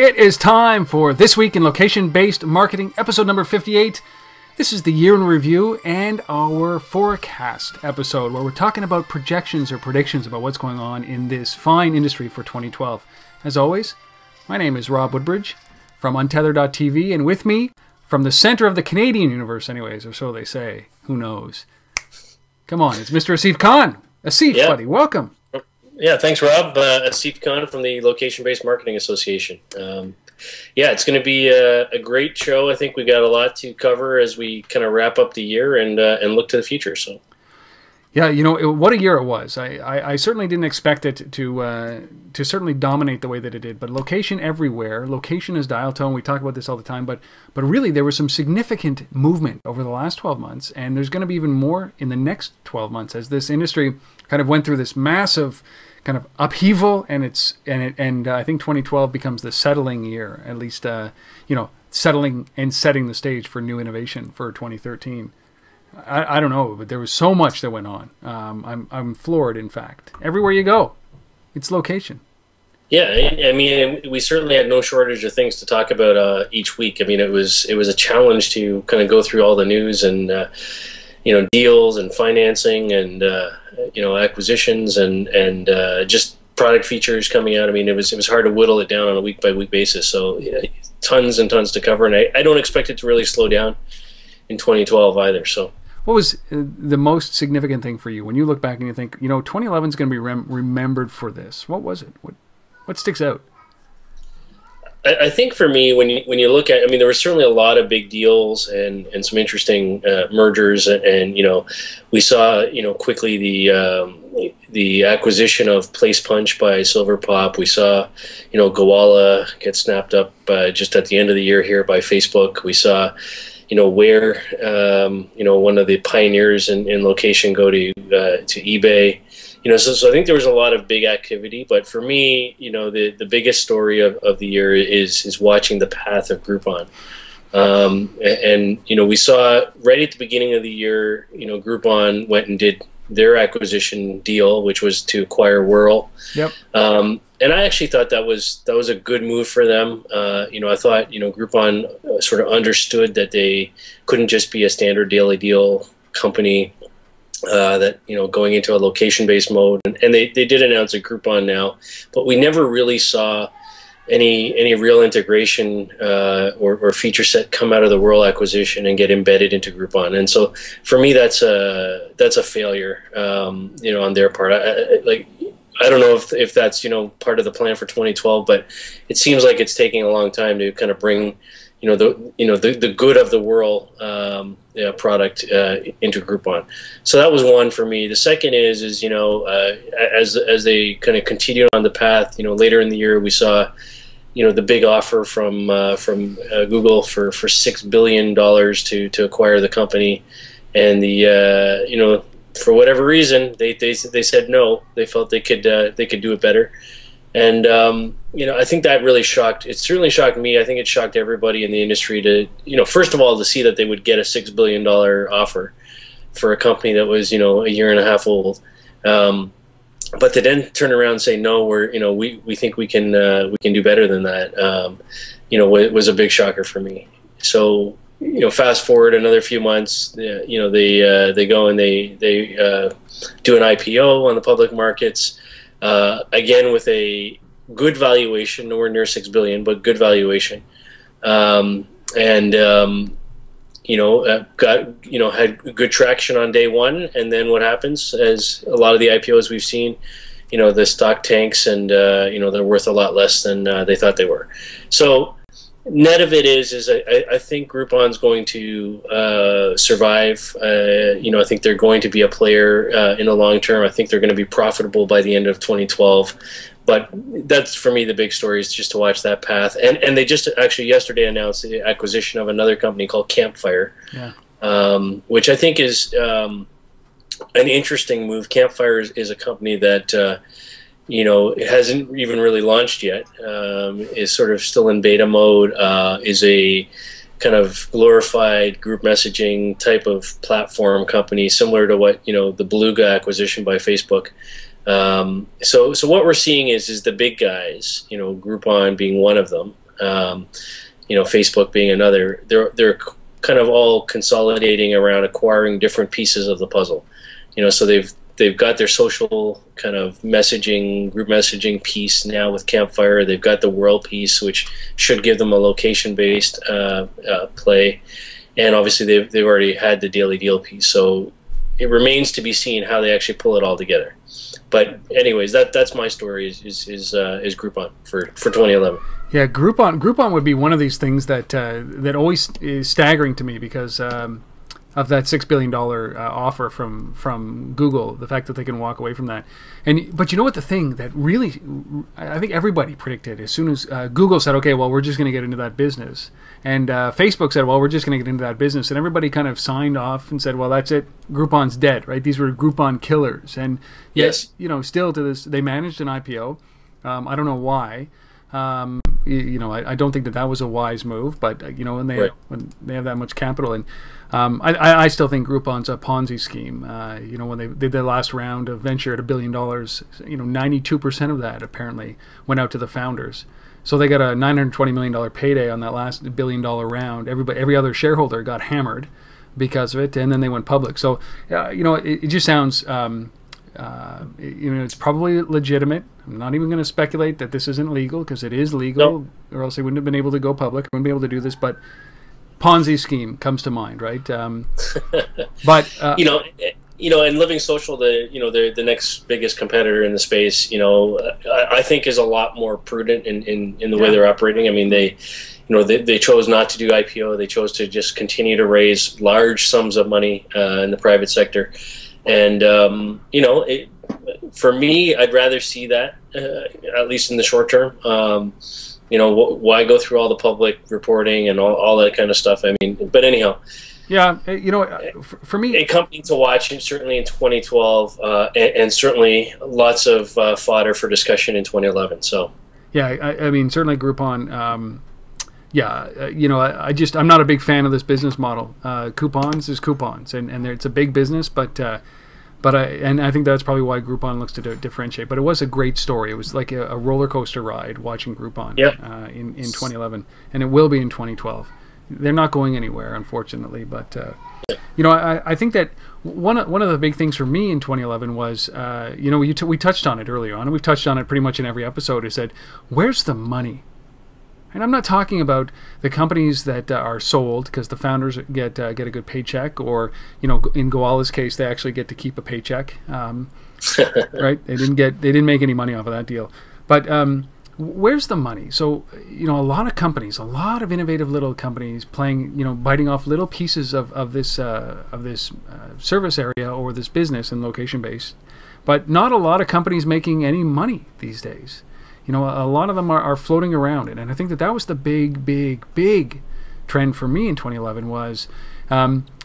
It is time for This Week in Location-Based Marketing, episode number 58. This is the year in review and our forecast episode where we're talking about projections or predictions about what's going on in this fine industry for 2012. As always, my name is Rob Woodbridge from Untether.tv, and with me, from the center of the Canadian universe anyways, or so they say, who knows. Come on, it's Mr. Asif Khan. Asif, buddy, welcome. Yeah, thanks, Rob. Asif Khan from the Location-Based Marketing Association. Yeah, it's going to be a great show. I think we got a lot to cover as we kind of wrap up the year and look to the future. So, yeah, you know, what a year it was. I certainly didn't expect it to certainly dominate the way that it did. But location everywhere, location is dial tone. We talk about this all the time. But really, there was some significant movement over the last 12 months, and there's going to be even more in the next 12 months as this industry kind of went through this massive kind of upheaval, and I think 2012 becomes the settling year, at least settling and setting the stage for new innovation for 2013. I don't know, but there was so much that went on. I'm floored, in fact. Everywhere you go, it's location. Yeah, I mean, we certainly had no shortage of things to talk about each week. I mean, it was a challenge to kind of go through all the news and deals and financing and acquisitions and just product features coming out. I mean, it was hard to whittle it down on a week by week basis. So tons and tons to cover, and I don't expect it to really slow down in 2012 either. So. What was the most significant thing for you when you look back and you think, 2011 is going to be remembered for this? What was it? What sticks out? I think for me, when you look at, I mean, there were certainly a lot of big deals and some interesting mergers, and we saw quickly the acquisition of Place Punch by Silver Pop. We saw Gowalla get snapped up just at the end of the year here by Facebook. We saw Where one of the pioneers in location go to eBay. So I think there was a lot of big activity, but for me, the biggest story of the year is watching the path of Groupon. We saw right at the beginning of the year, Groupon went and did their acquisition deal, which was to acquire Whirl. Yep. And I actually thought that was a good move for them. I thought, Groupon sort of understood that they couldn't just be a standard daily deal company. That going into a location-based mode, and they did announce a Groupon now, but we never really saw any real integration or feature set come out of the Whirl acquisition and get embedded into Groupon. And so for me, that's a failure, on their part. I don't know if that's part of the plan for 2012, but it seems like it's taking a long time to kind of bring the good of the Whirl product into Groupon. So that was one for me. The second is as they kind of continued on the path, later in the year we saw the big offer from Google for $6 billion to acquire the company, and the for whatever reason they said no. They felt they could do it better. And, I think that really it certainly shocked me. I think it shocked everybody in the industry to, first of all, to see that they would get a $6 billion offer for a company that was, a year and a half old. But to then turn around and say, no, we think we can do better than that, was a big shocker for me. So, fast forward another few months, they go and they do an IPO on the public markets. Again, with a good valuation, nowhere near $6 billion, but good valuation, had good traction on day one. And then what happens, as a lot of the IPOs we've seen, the stock tanks, and they're worth a lot less than they thought they were. So net of it is I think Groupon's going to survive. I think they're going to be a player in the long term. I think they're going to be profitable by the end of 2012. But that's, for me, the big story is just to watch that path. And they just actually yesterday announced the acquisition of another company called Campfire, which I think is an interesting move. Campfire is a company that it hasn't even really launched yet, is sort of still in beta mode, is a kind of glorified group messaging type of platform company, similar to what, the Beluga acquisition by Facebook. So what we're seeing is the big guys, Groupon being one of them, Facebook being another. They're kind of all consolidating around acquiring different pieces of the puzzle. So they've got their social kind of messaging, group messaging piece now with Campfire. They've got the world piece, which should give them a location-based play, and obviously they've already had the daily deal piece. So it remains to be seen how they actually pull it all together. But anyways, that's my story is Groupon for 2011. Yeah, Groupon would be one of these things that always is staggering to me because of that $6 billion offer from Google, the fact that they can walk away from that. But you know what, the thing that really, I think everybody predicted as soon as Google said, okay, well, we're just going to get into that business. And Facebook said, well, we're just going to get into that business. And everybody kind of signed off and said, well, that's it. Groupon's dead, right? These were Groupon killers. And yes, still to this, they managed an IPO. I don't know why. I don't think that was a wise move, but when they have that much capital, and I still think Groupon's a Ponzi scheme. When they did their last round of venture at $1 billion, 92% of that apparently went out to the founders. So they got a $920 million payday on that last $1 billion round. Every other shareholder got hammered because of it, and then they went public. So it just sounds. It's probably legitimate. I'm not even going to speculate that this isn't legal, because it is legal, or else they wouldn't have been able to go public, wouldn't be able to do this. But Ponzi scheme comes to mind, right? But and Living Social, the next biggest competitor in the space, I think is a lot more prudent in the way they're operating. I mean, they chose not to do IPO. They chose to just continue to raise large sums of money in the private sector. And, for me, I'd rather see that, at least in the short term. Why go through all the public reporting and all that kind of stuff? I mean, but anyhow. Yeah, for me, a company to watch, certainly in 2012, and certainly lots of fodder for discussion in 2011. So. Yeah, I mean, certainly Groupon. I'm not a big fan of this business model. Coupons is coupons, and it's a big business, but I think that's probably why Groupon looks to differentiate. But it was a great story. It was like a roller coaster ride watching Groupon in 2011, and it will be in 2012. They're not going anywhere, unfortunately. But I think that one of the big things for me in 2011 was we touched on it earlier on, and we've touched on it pretty much in every episode. Is that where's the money? And I'm not talking about the companies that are sold because the founders get a good paycheck, or in Goala's case, they actually get to keep a paycheck. Right? They didn't make any money off of that deal. But where's the money? So a lot of companies, a lot of innovative little companies playing, biting off little pieces of this service area or this business and location base, but not a lot of companies making any money these days. A lot of them are floating around it. And I think that was the big trend for me in 2011 was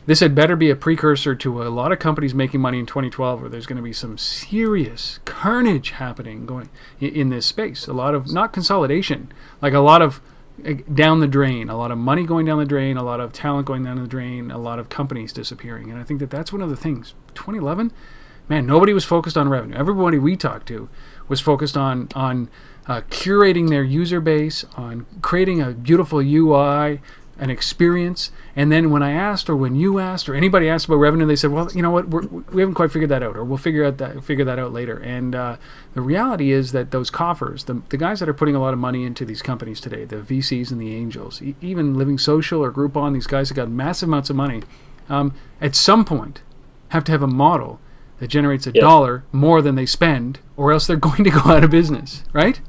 this had better be a precursor to a lot of companies making money in 2012, where there's going to be some serious carnage happening going in this space. A lot of, not consolidation, like a lot of down the drain, a lot of money going down the drain, a lot of talent going down the drain, a lot of companies disappearing. And I think that that's one of the things. 2011, man, nobody was focused on revenue. Everybody we talked to was focused on curating their user base, on creating a beautiful UI, an experience. And then when I asked, or when you asked, or anybody asked about revenue, they said, well, you know what, we haven't quite figured that out, or we'll figure that out later. And the reality is that those coffers, the guys that are putting a lot of money into these companies today, the VCs and the angels, even Living Social or Groupon, these guys have got massive amounts of money, at some point have to have a model that generates a dollar more than they spend, or else they're going to go out of business, right?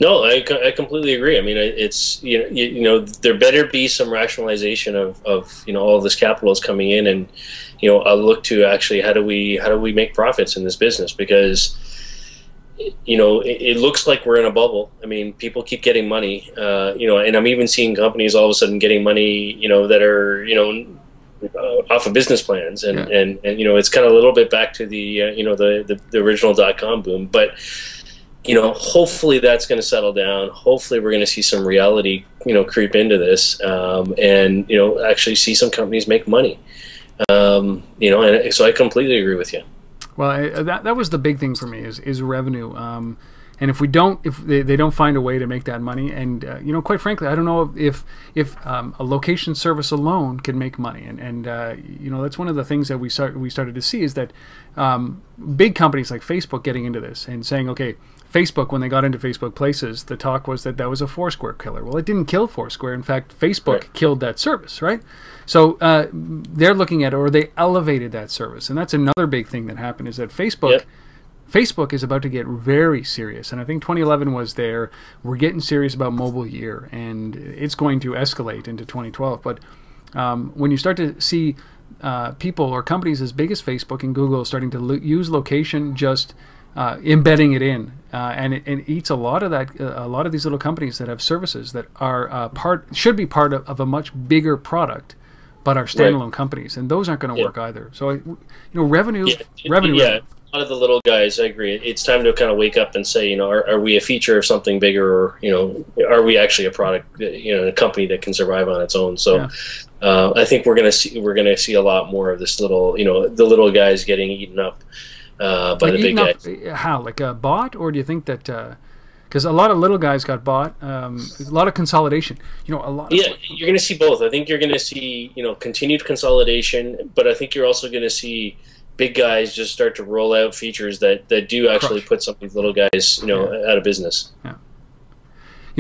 No, I completely agree. I mean, it's there better be some rationalization of all this capital is coming in, and I'll look to actually how do we make profits in this business, because it looks like we're in a bubble. I mean, people keep getting money, and I'm even seeing companies all of a sudden getting money, that are off of business plans, and it's kind of a little bit back to the original .com boom, but. Hopefully that's going to settle down. Hopefully we're going to see some reality, creep into this, and actually see some companies make money. And so I completely agree with you. Well, that was the big thing for me is revenue. And if they don't find a way to make that money, and quite frankly, I don't know if a location service alone can make money. And that's one of the things that we started to see is that big companies like Facebook getting into this and saying, okay, Facebook, when they got into Facebook Places, the talk was that was a Foursquare killer. Well, it didn't kill Foursquare. In fact, Facebook killed that service, right? So they're looking at it, or they elevated that service. And that's another big thing that happened is that Facebook is about to get very serious. And I think 2011 was we're getting serious about mobile year, and it's going to escalate into 2012. But when you start to see people or companies as big as Facebook and Google starting to use location, just embedding it in, and it eats a lot of that. A lot of these little companies that have services that are should be part of a much bigger product, but are standalone companies, and those aren't going to work either. So, revenue. Yeah, a lot of the little guys, I agree. It's time to kind of wake up and say, are we a feature of something bigger, or are we actually a product, a company that can survive on its own? So, I think we're going to see a lot more of this little, the little guys getting eaten up by the big guys. How, like a bot, or do you think that? Because a lot of little guys got bought, a lot of consolidation. You're going to see both. I think you're going to see continued consolidation, but I think you're also going to see big guys just start to roll out features that do actually put some of these little guys out of business. Yeah.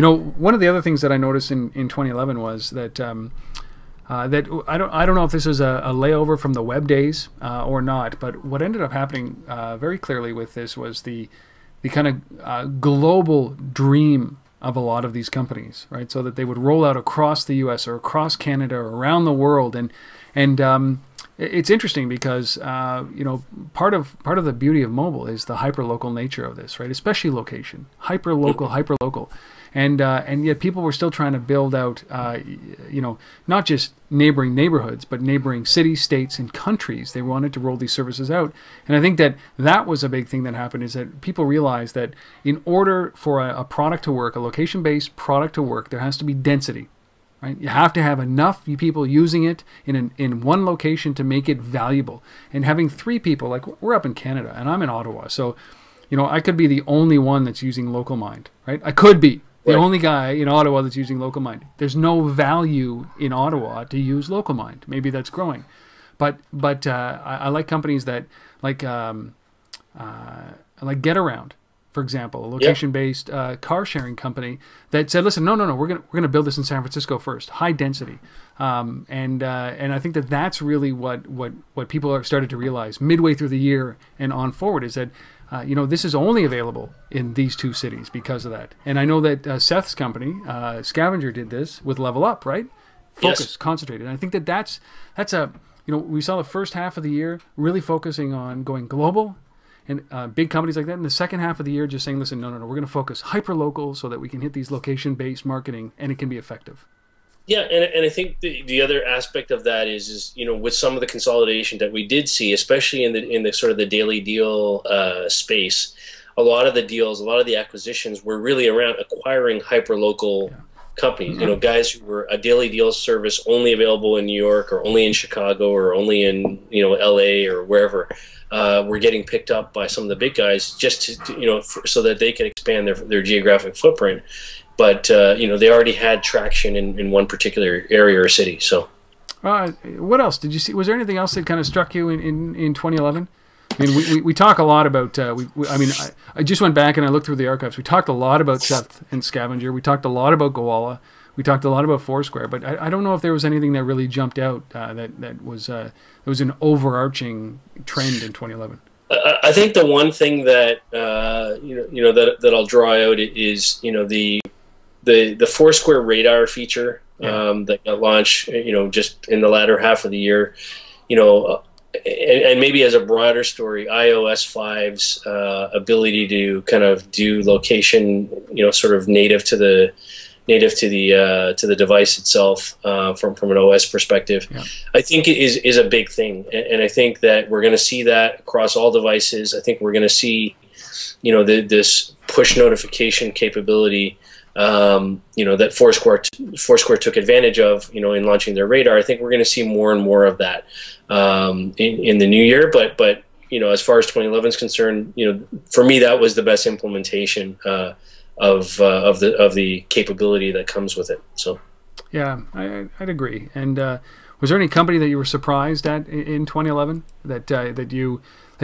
One of the other things that I noticed in 2011 was that that I don't know if this was a layover from the web days or not, but what ended up happening very clearly with this was the kind of global dream of a lot of these companies, right? So that they would roll out across the U.S. or across Canada or around the world, and it's interesting because part of the beauty of mobile is the hyper-local nature of this, right? Especially location, hyper-local. And yet people were still trying to build out, not just neighboring neighborhoods, but neighboring cities, states, and countries. They wanted to roll these services out. And I think that was a big thing that happened, is that people realized that in order for a product to work, a location-based product to work, there has to be density, right? You have to have enough people using it in one location to make it valuable. And having 3 people, like we're up in Canada, and I'm in Ottawa, so I could be the only one that's using LocalMind, right? I could be the only guy in Ottawa that's using LocalMind. There's no value in Ottawa to use LocalMind. Maybe that's growing, but I like companies that like GetAround, for example, a location-based car sharing company that said, "Listen, no, we're gonna build this in San Francisco first, high density," and I think that's really what people are started to realize midway through the year and on forward, is that this is only available in these 2 cities because of that. And I know that Seth's company, Scavenger, did this with Level Up, right? Focus, concentrated. And I think that's we saw the first half of the year really focusing on going global, and big companies like that. In the second half of the year, just saying, listen, no, we're going to focus hyper-local so that we can hit these location-based marketing and it can be effective. Yeah, and I think the other aspect of that is with some of the consolidation that we did see, especially in the sort of the daily deal space, a lot of the acquisitions were really around acquiring hyper-local companies. Guys who were a daily deal service only available in New York or only in Chicago or only in LA or wherever. Were getting picked up by some of the big guys just to so that they could expand their geographic footprint. But they already had traction in one particular area or city. So, what else did you see? Was there anything else that kind of struck you in 2011? I mean, we talk a lot about. I just went back and I looked through the archives. We talked a lot about Seth and Scavenger. We talked a lot about Gowalla. We talked a lot about Foursquare. But I don't know if there was anything that really jumped out that was an overarching trend in 2011. I think the one thing that that I'll draw out is the Foursquare radar feature that got launched, just in the latter half of the year, and maybe as a broader story, iOS 5's ability to kind of do location, sort of native to the device itself, from an OS perspective, I think is a big thing, and I think that we're going to see that across all devices. I think we're going to see, this push notification capability, that Foursquare took advantage of, in launching their radar. I think we're going to see more and more of that in the new year. But as far as 2011 is concerned, for me that was the best implementation of the capability that comes with it. So yeah, I'd agree. And was there any company that you were surprised at in 2011 that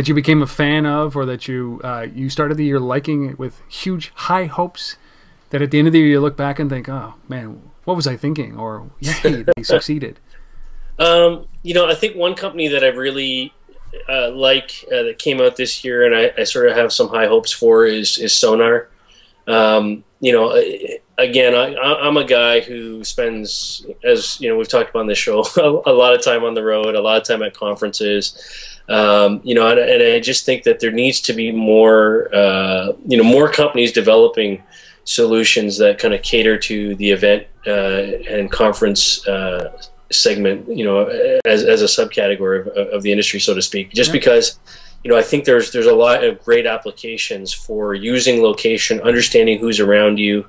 you became a fan of, or that you started the year liking it with huge high hopes, that at the end of the year you look back and think, oh man, what was I thinking? Or yay, they succeeded. I think one company that I really that came out this year, and I sort of have some high hopes for, is Sonar. Again, I'm a guy who spends, as we've talked about on this show, a lot of time on the road, a lot of time at conferences. And I just think that there needs to be more, more companies developing solutions that kind of cater to the event and conference segment, as a subcategory of the industry, so to speak. Just because, I think there's a lot of great applications for using location, understanding who's around you,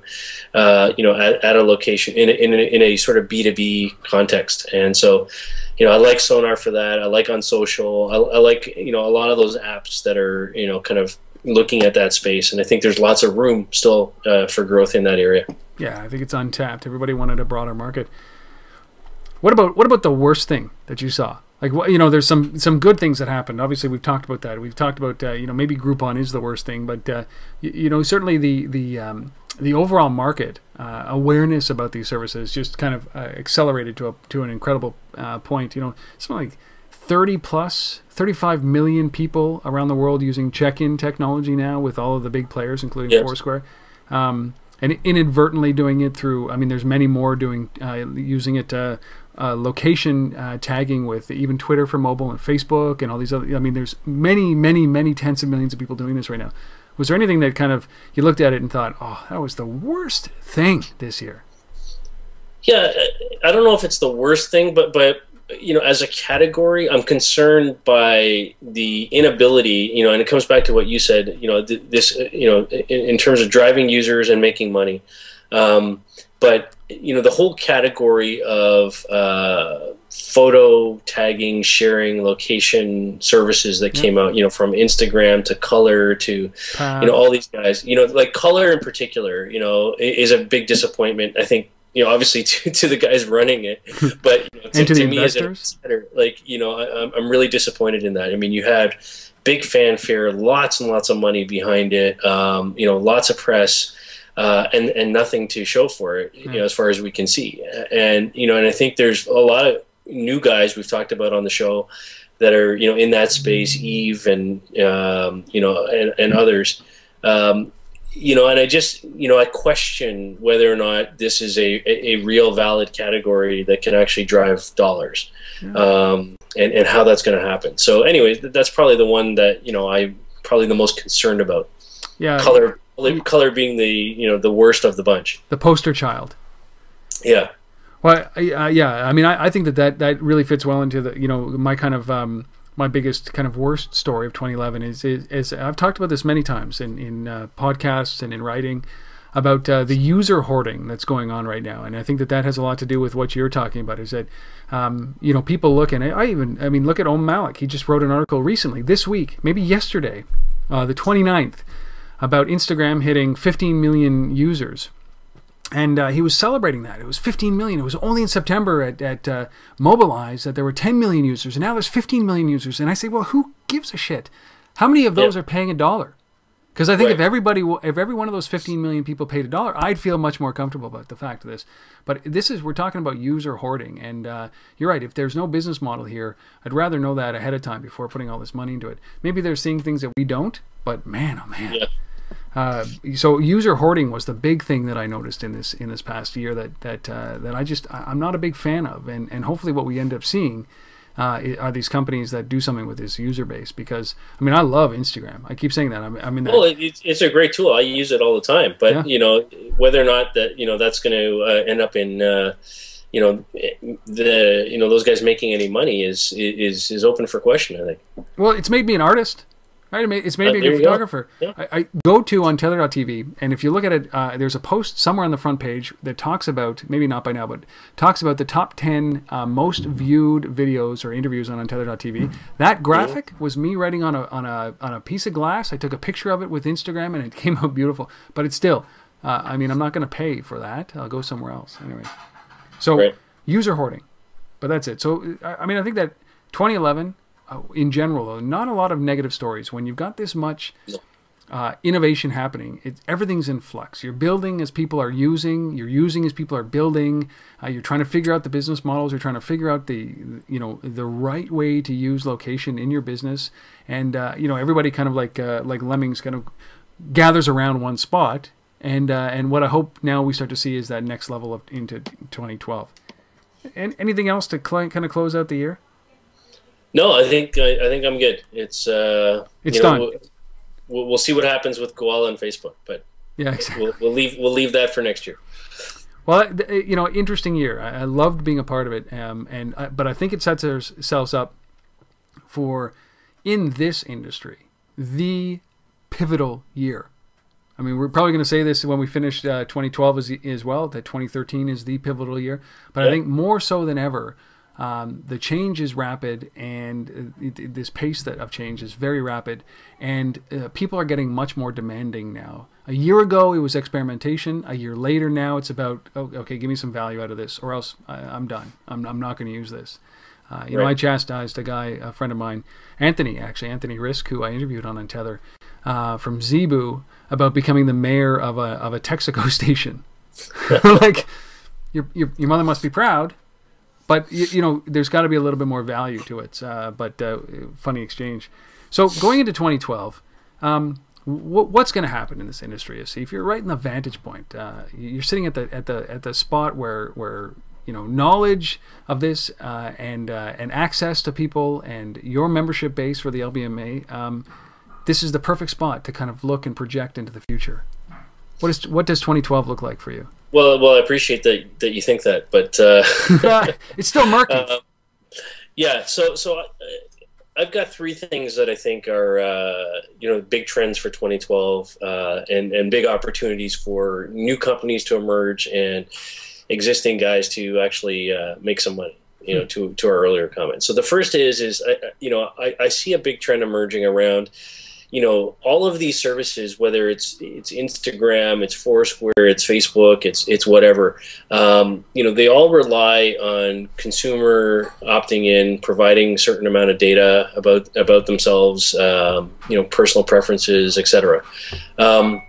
at a location in a sort of B2B context. And so, I like Sonar for that. I like On Social. I like, a lot of those apps that are, kind of looking at that space. And I think there's lots of room still for growth in that area. Yeah, I think it's untapped. Everybody wanted a broader market. What about the worst thing that you saw? Like, there's some good things that happened. Obviously, we've talked about that. We've talked about maybe Groupon is the worst thing, but certainly the overall market awareness about these services just kind of accelerated to an incredible point. Something like 35 million people around the world using check-in technology now, with all of the big players, including Foursquare. And inadvertently doing it through, there's many more using it location tagging with even Twitter for mobile and Facebook and all these other. There's many tens of millions of people doing this right now. Was there anything that kind of you looked at it and thought, oh, that was the worst thing this year? Yeah, I don't know if it's the worst thing, but as a category, I'm concerned by the inability, and it comes back to what you said, in terms of driving users and making money. But the whole category of photo tagging, sharing, location services that came out, from Instagram to Color to, all these guys, like Color in particular, is a big disappointment. I think, obviously to the guys running it, but to me as an insider, like, I'm really disappointed in that. You had big fanfare, lots and lots of money behind it, lots of press. And nothing to show for it, as far as we can see. And, and I think there's a lot of new guys we've talked about on the show that are, in that space, Eve and, and others. And I just, I question whether or not this is a real valid category that can actually drive dollars, and how that's going to happen. So anyways, that's probably the one that, I'm probably the most concerned about. Yeah. Color being the worst of the bunch. The poster child. Yeah. Well, I think that really fits well into the, my kind of, my biggest kind of worst story of 2011 is I've talked about this many times in podcasts and in writing about the user hoarding that's going on right now. And I think that has a lot to do with what you're talking about, is that, people look, and look at Om Malik. He just wrote an article recently, this week, maybe yesterday, the 29th, about Instagram hitting 15 million users. And he was celebrating that. It was 15 million. It was only in September at Mobilize that there were 10 million users, and now there's 15 million users. And I say, well, who gives a shit? How many of those are paying $1? Because I think if every one of those 15 million people paid $1, I'd feel much more comfortable about the fact of this. But we're talking about user hoarding, and you're right. If there's no business model here, I'd rather know that ahead of time before putting all this money into it. Maybe they're seeing things that we don't, but man, oh man. Yeah. So user hoarding was the big thing that I noticed in this past year that I'm not a big fan of, and hopefully what we end up seeing are these companies that do something with this user base, because I love Instagram. I keep saying that. Well, it's a great tool. I use it all the time, but whether or not that that's going to end up in those guys making any money is open for question, I think. Well, it's made me an artist. Right, it's made me a There good you go. photographer. Yeah. I go to untether.tv, and if you look at it, there's a post somewhere on the front page that talks about, maybe not by now, but talks about the top 10 most viewed videos or interviews on untether.tv. That graphic was me writing on a piece of glass. I took a picture of it with Instagram, and it came out beautiful. But it's still, I mean, I'm not going to pay for that. I'll go somewhere else. Anyway, so user hoarding. But that's it. So, I mean, I think that 2011... in general, though, not a lot of negative stories. When you've got this much innovation happening, everything's in flux. You're building as people are using. You're using as people are building. You're trying to figure out the business models. You're trying to figure out the right way to use location in your business. And everybody kind of like lemmings kind of gathers around one spot. And what I hope now we start to see is that next level of into 2012. And anything else to kind of close out the year? No, I think I'm good. It's done. We'll see what happens with Koala and Facebook, but yeah, exactly. we'll leave that for next year. Well, interesting year. I loved being a part of it, but I think it sets ourselves up for, in this industry, the pivotal year. I mean, we're probably going to say this when we finish 2012 as well, that 2013 is the pivotal year. But I think more so than ever, the change is rapid, and this pace of change is very rapid, and people are getting much more demanding now. A year ago, it was experimentation. A year later now, it's about, okay, give me some value out of this, or else I'm done. I'm not going to use this. I chastised a friend of mine, Anthony Risk, who I interviewed on Untether, from Zebu, about becoming the mayor of a Texaco station. Like, your mother must be proud. But, there's got to be a little bit more value to it. But funny exchange. So going into 2012, what's going to happen in this industry? See, if you're right in the vantage point, you're sitting at the spot where knowledge of this and access to people and your membership base for the LBMA, this is the perfect spot to kind of look and project into the future. What does 2012 look like for you? Well, I appreciate that you think that, but it's still murky. Yeah, so I've got three things that I think are big trends for 2012 and big opportunities for new companies to emerge and existing guys to actually make some money. To our earlier comments. So the first is I see a big trend emerging around. All of these services, whether it's Instagram, it's Foursquare, it's Facebook, it's whatever, they all rely on consumer opting in, providing a certain amount of data about themselves, personal preferences, etc. And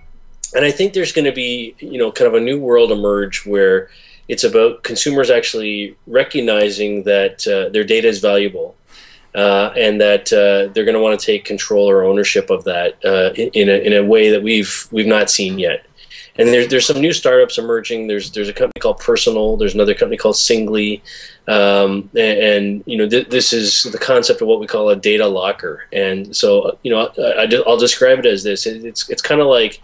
I think there's going to be, kind of a new world emerge where it's about consumers actually recognizing that their data is valuable. And that they're going to want to take control or ownership of that in a way that we've not seen yet. And there's some new startups emerging. There's a company called Personal. There's another company called Singly, and this is the concept of what we call a data locker. And so I'll describe it as this. It's kind of like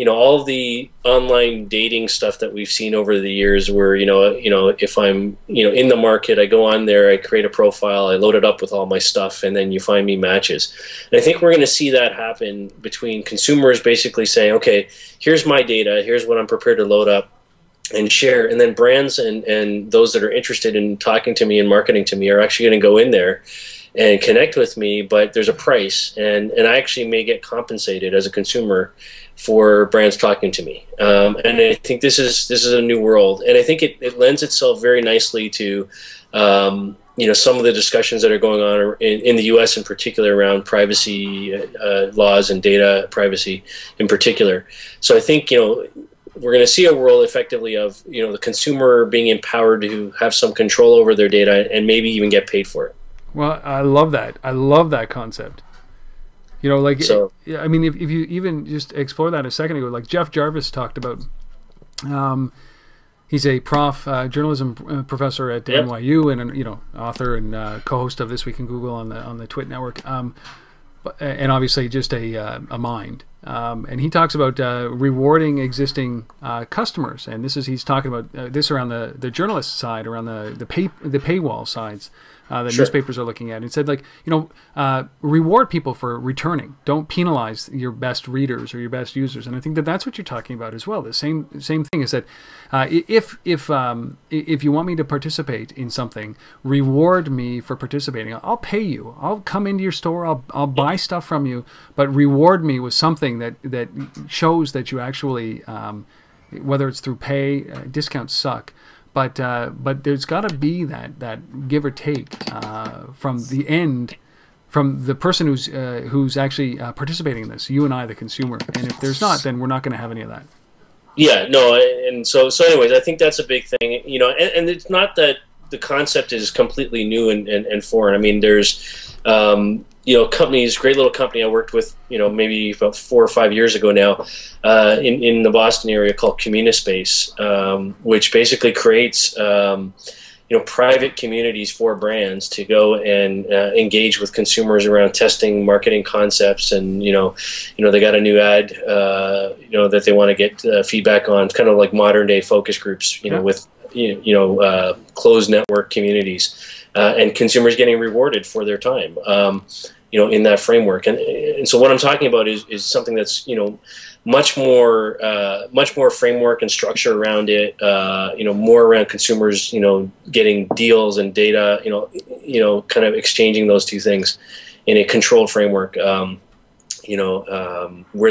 all of the online dating stuff that we've seen over the years where, if I'm, in the market, I go on there, I create a profile, I load it up with all my stuff, and then you find me matches. And I think we're going to see that happen between consumers basically saying, okay, here's my data, here's what I'm prepared to load up and share. And then brands and those that are interested in talking to me and marketing to me are actually going to go in there and connect with me, but there's a price, and I actually may get compensated as a consumer for brands talking to me. And I think this is a new world, and I think it lends itself very nicely to some of the discussions that are going on in the U.S. in particular around privacy laws and data privacy in particular. So I think we're going to see a world effectively of the consumer being empowered to have some control over their data and maybe even get paid for it. Well, I love that. I love that concept. I mean, if you even just explore that a second ago, like Jeff Jarvis talked about, he's a journalism professor at NYU and author and co-host of This Week in Google on the Twit network, and obviously just a mind. And he talks about rewarding existing customers, and he's talking about this around the journalist side, around the paywall sides. that newspapers are looking at. It said, like, reward people for returning. Don't penalize your best readers or your best users. And I think that that's what you're talking about as well. The same thing is that if you want me to participate in something, reward me for participating. I'll pay you. I'll come into your store. I'll buy stuff from you, but reward me with something that shows that you actually, whether it's through pay, discounts suck. But there's got to be that give or take from the person who's actually participating in this. You and I, the consumer. And if there's not, then we're not going to have any of that. Yeah, no, and so anyways, I think that's a big thing. And it's not that the concept is completely new and foreign. I mean, there's companies, great little company I worked with, maybe about 4 or 5 years ago now, in the Boston area called Communispace, which basically creates, private communities for brands to go and engage with consumers around testing marketing concepts. And, they got a new ad, that they want to get feedback on. It's kind of like modern day focus groups, with, closed network communities. And consumers getting rewarded for their time, in that framework. And so what I'm talking about is something that's, much more framework and structure around it, more around consumers, getting deals and data, kind of exchanging those two things in a controlled framework, where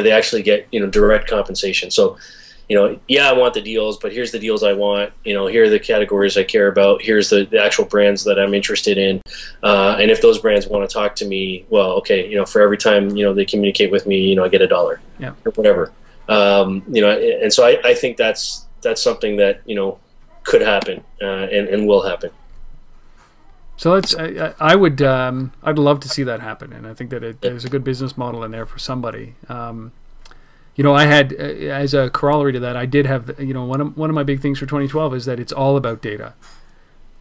they actually get, direct compensation. So, I want the deals, but here's the deals I want. Here are the categories I care about. Here's the actual brands that I'm interested in. And if those brands want to talk to me, well, okay, for every time, they communicate with me, I get $1 or whatever. And so I think that's something that, could happen and will happen. So I'd love to see that happen. And I think that there's a good business model in there for somebody. I had, as a corollary to that, I did have, one of my big things for 2012 is that it's all about data.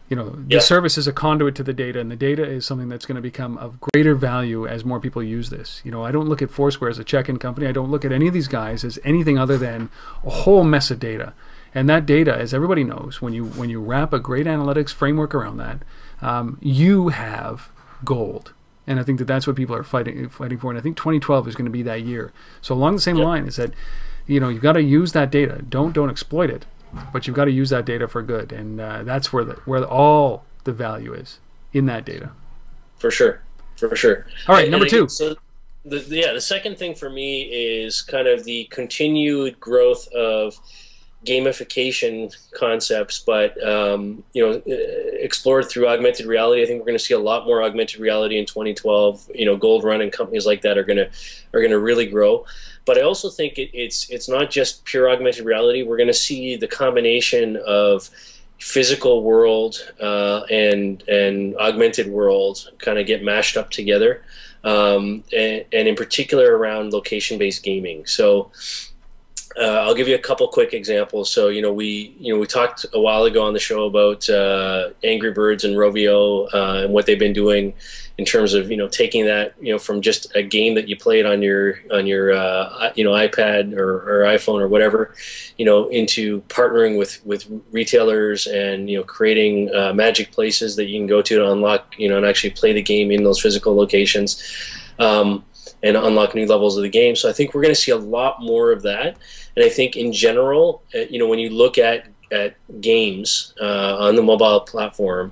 The service is a conduit to the data, and the data is something that's going to become of greater value as more people use this. I don't look at Foursquare as a check-in company. I don't look at any of these guys as anything other than a whole mess of data. And that data, as everybody knows, when you wrap a great analytics framework around that, you have gold. And I think that that's what people are fighting for. And I think 2012 is going to be that year. So along the same line is that, you've got to use that data. Don't exploit it, but you've got to use that data for good. And that's where all the value is, in that data. For sure. All right, number two. So the second thing for me is kind of the continued growth of gamification concepts, but explored through augmented reality. I think we're going to see a lot more augmented reality in 2012. Gold Run and companies like that are going to really grow. But I also think it's not just pure augmented reality. We're going to see the combination of physical world and augmented world kind of get mashed up together, and in particular around location-based gaming. So I'll give you a couple quick examples. So we talked a while ago on the show about Angry Birds and Rovio and what they've been doing in terms of taking that from just a game that you played on your iPad or iPhone or whatever, into partnering with retailers and creating magic places that you can go to unlock and actually play the game in those physical locations. And unlock new levels of the game. So I think we're going to see a lot more of that. And I think in general, when you look at games on the mobile platform,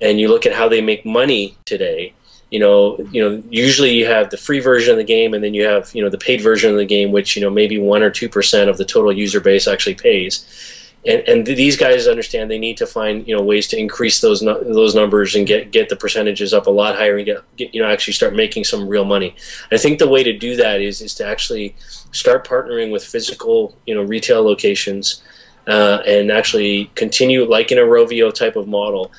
and you look at how they make money today, usually you have the free version of the game, and then you have the paid version of the game, which maybe 1 or 2% of the total user base actually pays. And these guys understand they need to find ways to increase those numbers and get the percentages up a lot higher and get actually start making some real money. And I think the way to do that is to actually start partnering with physical retail locations and actually continue like in a Rovio type of model.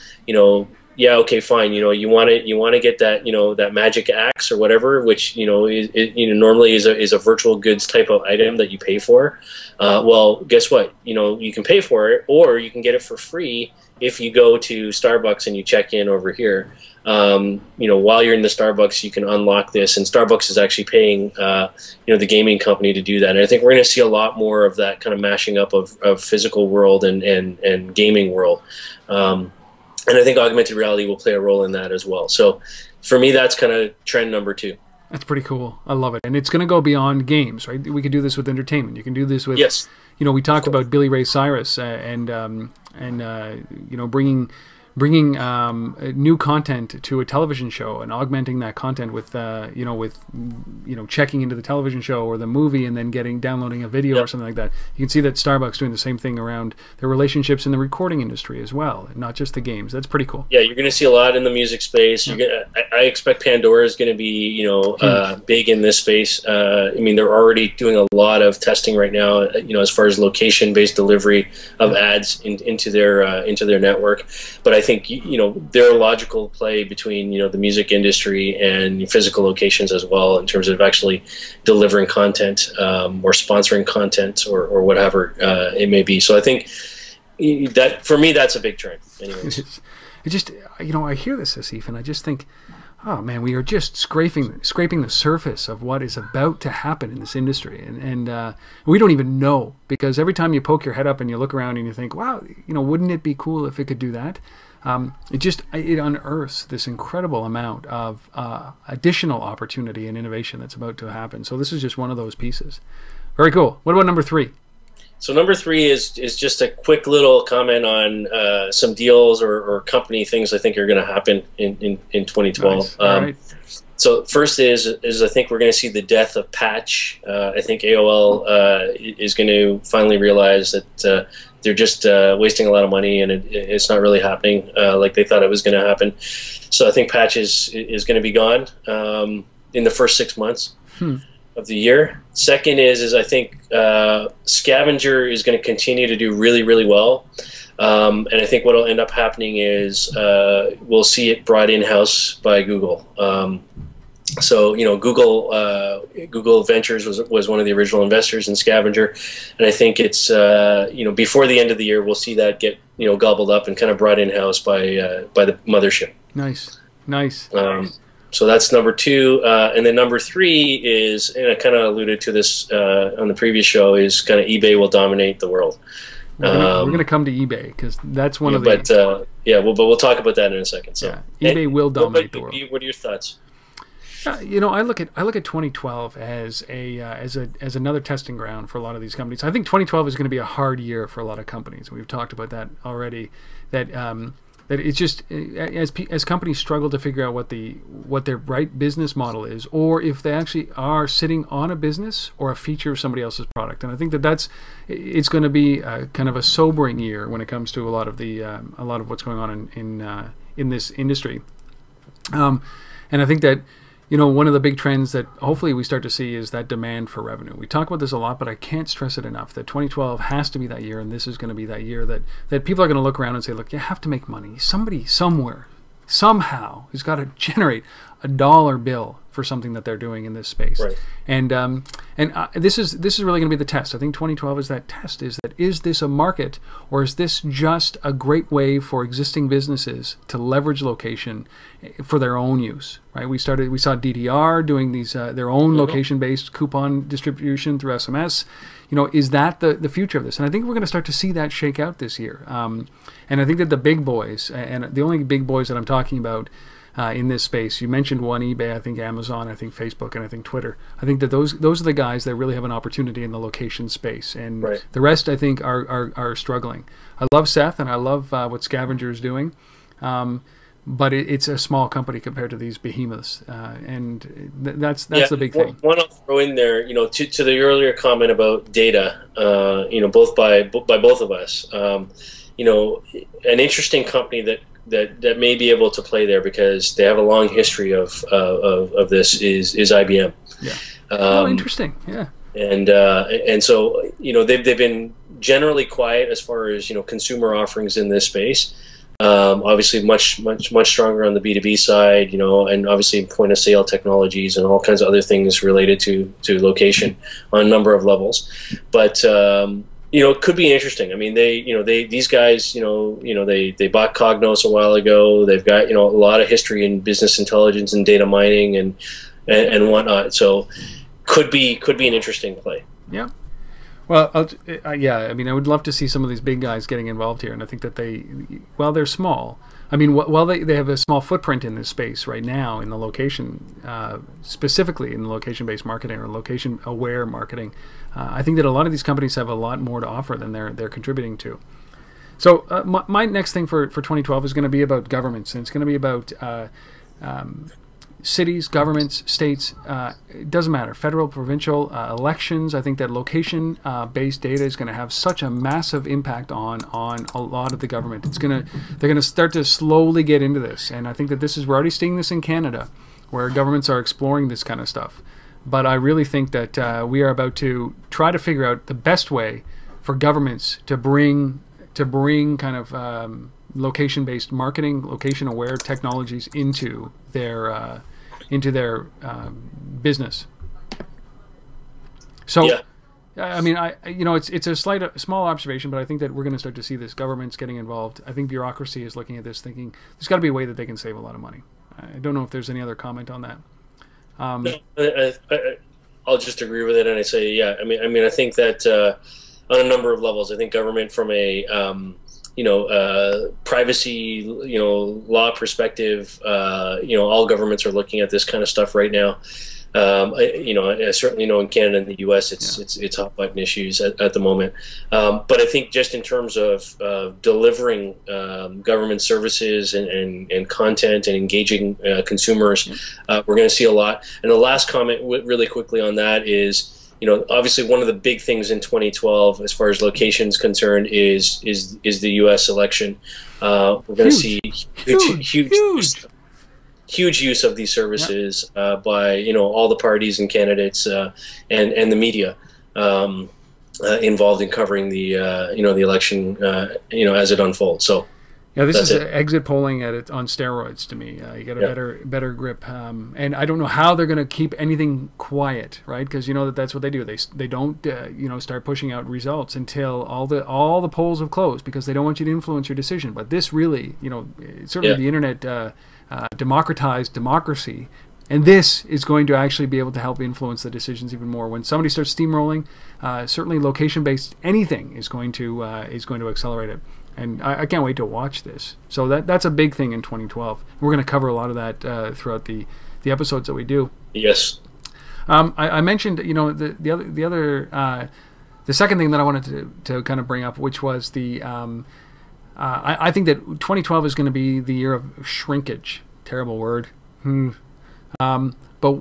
Yeah, okay, fine. You want to get that that magic axe or whatever, which normally is a virtual goods type of item that you pay for. Well, guess what? You can pay for it, or you can get it for free if you go to Starbucks and you check in over here. While you're in the Starbucks, you can unlock this, and Starbucks is actually paying the gaming company to do that. And I think we're going to see a lot more of that kind of mashing up of physical world and gaming world. And I think augmented reality will play a role in that as well. So for me, that's kind of trend number 2. That's pretty cool. I love it. And it's going to go beyond games, right? We could do this with entertainment. You can do this with, yes. You know, we talked about Billy Ray Cyrus and you know, bringing new content to a television show and augmenting that content with you know, checking into the television show or the movie and then downloading a video or something like that. You can see that Starbucks doing the same thing around their relationships in the recording industry as well, not just the games. That's pretty cool. Yeah, you're going to see a lot in the music space. I expect Pandora is going to be, you know, big in this space. I mean, they're already doing a lot of testing right now, you know, as far as location-based delivery of ads into their network. But I think, you know, they're a logical play between, you know, the music industry and physical locations as well in terms of actually delivering content or sponsoring content or whatever it may be. So I think that for me, that's a big trend. Anyways. It just, you know, I hear this, Asif, and I just think, oh man, we are just scraping the surface of what is about to happen in this industry, and we don't even know, because every time you poke your head up and you look around and you think, wow, you know, wouldn't it be cool if it could do that? It unearths this incredible amount of additional opportunity and innovation that's about to happen. So this is just one of those pieces. Very cool. What about number 3? So number 3 is just a quick little comment on some deals or company things I think are going to happen in 2012. Nice. All right. So first is I think we're going to see the death of Patch. I think AOL is going to finally realize that they're just wasting a lot of money, and it's not really happening like they thought it was going to happen. So I think Patch is going to be gone in the first 6 months of the year. Second is I think Scavenger is going to continue to do really, really well. And I think what will end up happening is we'll see it brought in-house by Google. So, you know, Google Ventures was one of the original investors in Scavenger, and I think it's you know, before the end of the year we'll see that get, you know, gobbled up and kind of brought in house by the mothership. Nice. So that's number 2, and then number 3 is, and I kind of alluded to this on the previous show, is kind of eBay will dominate the world. We're gonna come to eBay because that's one of the. But we'll talk about that in a second. So eBay will dominate the world. What are your thoughts? You know, I look at 2012 as another testing ground for a lot of these companies. I think 2012 is going to be a hard year for a lot of companies. We've talked about that already. That it's just as companies struggle to figure out what their right business model is, or if they actually are sitting on a business or a feature of somebody else's product. And I think it's going to be kind of a sobering year when it comes to a lot of what's going on in this industry. And I think that, you know, one of the big trends that hopefully we start to see is that demand for revenue. We talk about this a lot, but I can't stress it enough that 2012 has to be that year, and this is going to be that year that people are going to look around and say, look, you have to make money. Somebody, somewhere, somehow has got to generate a dollar bill for something that they're doing in this space. Right. And this is really going to be the test. I think 2012 is that test, is this a market, or is this just a great way for existing businesses to leverage location for their own use, right? We saw DDR doing these their own location-based coupon distribution through SMS. You know, is that the future of this? And I think we're going to start to see that shake out this year. And I think that the big boys, and the only big boys that I'm talking about in this space, you mentioned one, eBay, I think Amazon, I think Facebook, and I think Twitter. I think that those are the guys that really have an opportunity in the location space, and the rest I think are struggling. I love Seth, and I love what Scavenger is doing, but it's a small company compared to these behemoths, and that's the big thing. One I'll throw in there, you know, to the earlier comment about data, you know, both by both of us, you know, an interesting company that may be able to play there because they have a long history of this is IBM. Yeah. Interesting. Yeah. And so, you know, they've been generally quiet as far as, you know, consumer offerings in this space. Obviously much stronger on the B2B side, you know, and obviously point of sale technologies and all kinds of other things related to location on a number of levels. But you know, it could be interesting. I mean, these guys, they bought Cognos a while ago. They've got, you know, a lot of history in business intelligence and data mining and whatnot. So could be an interesting play. Yeah. Well, yeah, I mean, I would love to see some of these big guys getting involved here, and I think that they're small. I mean, while they have a small footprint in this space right now in the location, specifically in the location-based marketing or location-aware marketing, I think that a lot of these companies have a lot more to offer than they're contributing to. So my next thing for 2012 is going to be about governments, and it's going to be about cities, governments, states. It doesn't matter, federal, provincial, elections. I think that location-based data is going to have such a massive impact on a lot of the government. They're going to start to slowly get into this, and I think that we're already seeing this in Canada, where governments are exploring this kind of stuff. But I really think that we are about to try to figure out the best way for governments to bring kind of location-based marketing, location-aware technologies into their business. So, yeah. I mean, it's a small observation, but I think that we're going to start to see this. Governments getting involved. I think bureaucracy is looking at this, thinking there's got to be a way that they can save a lot of money. I don't know if there's any other comment on that. I'll just agree with it, and I say, yeah. I mean, I think that on a number of levels, I think government from a privacy, law perspective, all governments are looking at this kind of stuff right now. I certainly know in Canada and the U.S. it's hot button issues at the moment. But I think just in terms of delivering government services and content and engaging consumers, we're going to see a lot. And the last comment, really quickly on that, is obviously one of the big things in 2012 as far as location is concerned is the U.S. election. We're going to see huge use of these services by all the parties and candidates and the media involved in covering the the election as it unfolds. So. Yeah, this is exit polling on steroids to me. You get a better grip, and I don't know how they're going to keep anything quiet, right? Because that's what they do. They don't start pushing out results until all the polls have closed, because they don't want you to influence your decision. But this really, certainly the internet democratized democracy, and this is going to actually be able to help influence the decisions even more. When somebody starts steamrolling, certainly location-based anything is going to accelerate it. And I can't wait to watch this. So that's a big thing in 2012. We're going to cover a lot of that throughout the episodes that we do. Yes. I mentioned the second thing that I wanted to kind of bring up, which was I think that 2012 is going to be the year of shrinkage. Terrible word. But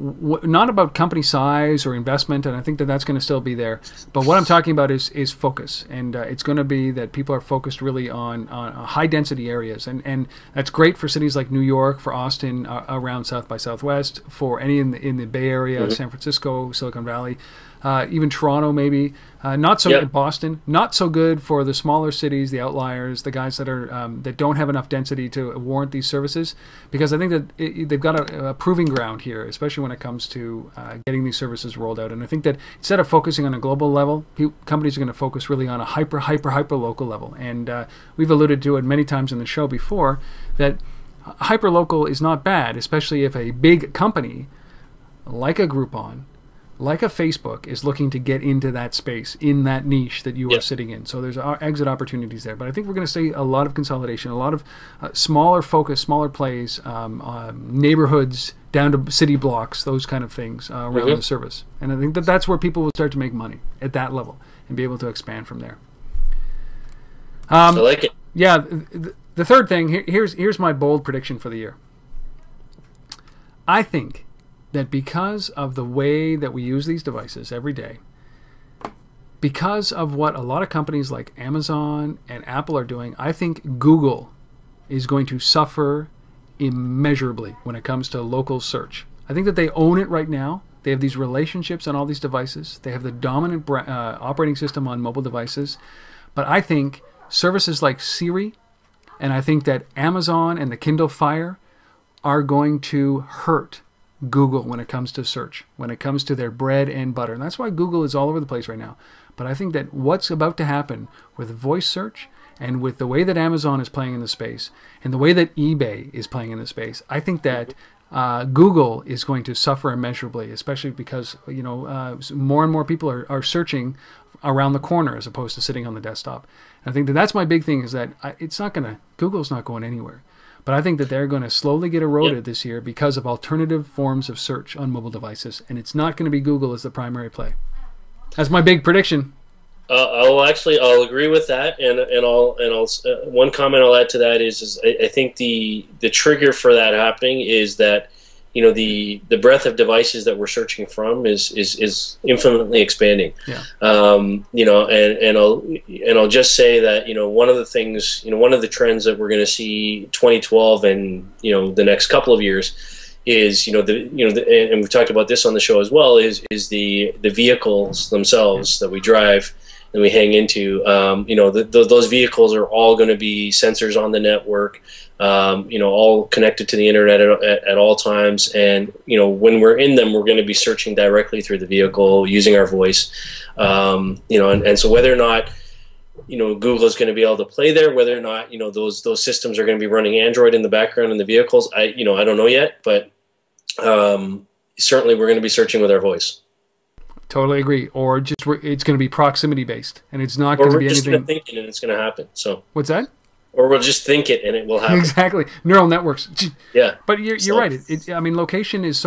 not about company size or investment, and I think that that's going to still be there. But what I'm talking about is focus, and it's going to be that people are focused really on high-density areas, and that's great for cities like New York, for Austin, around South by Southwest, for any in the Bay Area, San Francisco, Silicon Valley, even Toronto maybe. Not so good. Boston, not so good for the smaller cities, the outliers, the guys that are that don't have enough density to warrant these services, because I think that they've got a proving ground here, especially when it comes to getting these services rolled out. And I think that instead of focusing on a global level, companies are going to focus really on a hyper local level. And we've alluded to it many times in the show before that hyper local is not bad, especially if a big company like a Groupon, like a Facebook, is looking to get into that space, in that niche that you are sitting in. So there's exit opportunities there. But I think we're going to see a lot of consolidation, a lot of smaller focus, smaller plays, neighborhoods down to city blocks, those kind of things around the service. And I think that that's where people will start to make money, at that level, and be able to expand from there. I like it. Yeah. The third thing, here's my bold prediction for the year. I think that because of the way that we use these devices every day, because of what a lot of companies like Amazon and Apple are doing, I think Google is going to suffer immeasurably when it comes to local search. I think that they own it right now. They have these relationships on all these devices. They have the dominant operating system on mobile devices. But I think services like Siri, and I think that Amazon and the Kindle Fire are going to hurt Google when it comes to search, when it comes to their bread and butter. And that's why Google is all over the place right now. But I think that what's about to happen with voice search, and with the way that Amazon is playing in the space, and the way that eBay is playing in the space, I think that Google is going to suffer immeasurably, especially because more and more people are searching around the corner as opposed to sitting on the desktop. And I think that's my big thing, is that Google's not going anywhere. But I think that they're going to slowly get eroded this year because of alternative forms of search on mobile devices, and it's not going to be Google as the primary play. That's my big prediction. I'll agree with that, and I'll one comment I'll add to that is I think the trigger for that happening is that the breadth of devices that we're searching from is infinitely expanding. Yeah. And I'll just say that one of the things, one of the trends that we're going to see 2012 and the next couple of years is and we've talked about this on the show as well, is the vehicles themselves that we drive and we hang into. Those vehicles are all going to be sensors on the network, all connected to the internet at all times. And when we're in them, we're going to be searching directly through the vehicle using our voice. And so whether or not Google is going to be able to play there, whether or not those systems are going to be running Android in the background in the vehicles, I don't know yet, but certainly we're going to be searching with our voice. Totally agree. Or just it's going to be proximity based, and it's not going to be anything. Or we're just going to think it and it's going to happen. So what's that? Or we'll just think it and it will happen. Exactly. Neural networks. Yeah. But you're right. Location is